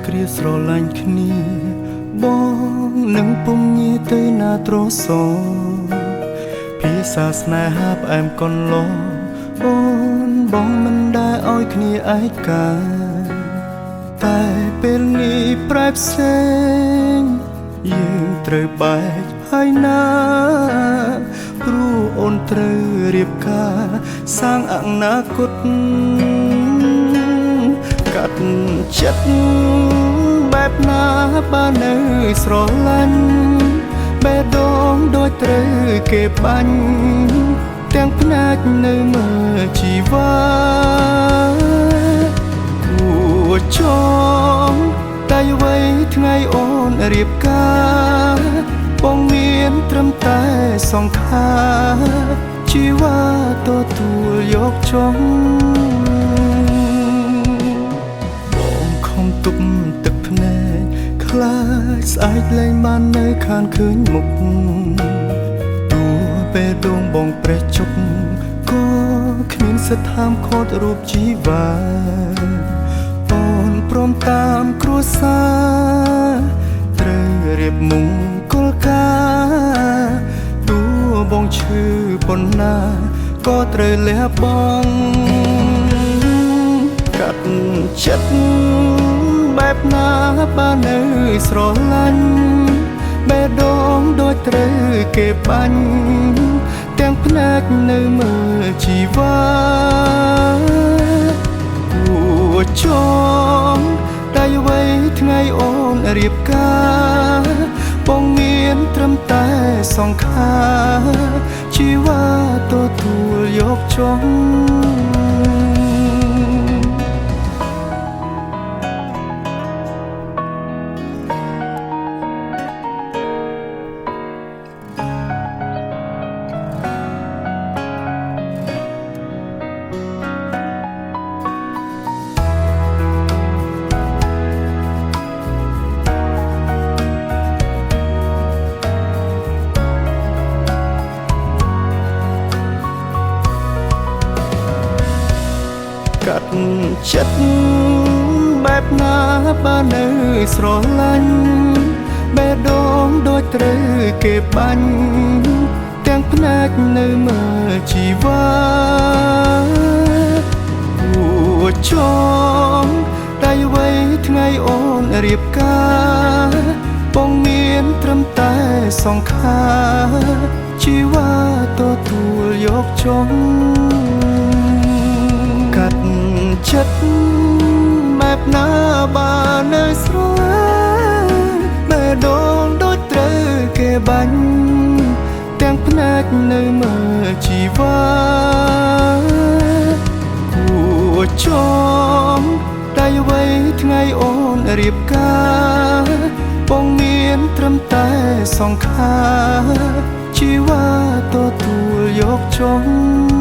គ្រាស្រឡាញ់គ្នាបងនឹងពុំងាយទៅណាត្រសោភាសាស្នេហាផ្អែមកន្លងបងមិនដែលឲ្យគ្នាឯកាតែពេលនេះប្រែផ្សេងយើងត្រូវបែកហើយណាព្រោះអូនត្រូវរៀបការសាងអនាគតកាត់ចិត្តបែបណាបើនៅស្រឡាញ់បេះដូងដូចត្រូវគេបាញ់ទាំងផ្នែកនៅមើលជីវ៉ាគួរចងតែអ្វីថ្ងៃអូនរៀបការបងមានត្រឹមតែសង្ខារជីវ៉ាទទួលយកចុងបងខំទុកទឹកភ្នែកខ្លាចស្អែកលែងបាននៅខានឃើញមុខពេលដងបងប្រេះជុកក៏គ្មានសិទ្ធិហាមឃាត់រូបជីវ៉ាអូនព្រមតាមគ្រួសារត្រូវរៀបមង្គលការទោះបងឈឺប៉ុណ្ណាក៏ត្រូវលះបង់កាត់ចិត្តបែបណាបើនៅស្រឡាញ់បេះដូងដូចត្រូវគេបាញ់ទាំងផ្នែកនៅមើលជីវ៉ាគួរចងតែអ្វីថ្ងៃអូនរៀបការបងមានត្រឹមតែសង្ខារជីវ៉ាទទួលយកចុងកាត់ចិត្តបែបណាបើនៅស្រឡាញ់បេះដូងដូចត្រូវគេបាញ់ទាំងផ្នែកនៅមើលជីវ៉ាគួរចងតែអ្វីថ្ងៃអូនរៀបការបងមានត្រឹមតែសង្ខារជីវ៉ាទទួលយកចុងកាត់ចិត្តបែបណាបើនៅស្រឡាញ់បេះដូងដូចត្រូវគេបាញ់ទាំងផ្នែកនៅមើលជីវ៉ាគួរចងតែអ្វីថ្ងៃអូនរៀបការបងមានត្រឹមតែសង្ខារជីវ៉ាទទួលយកចុង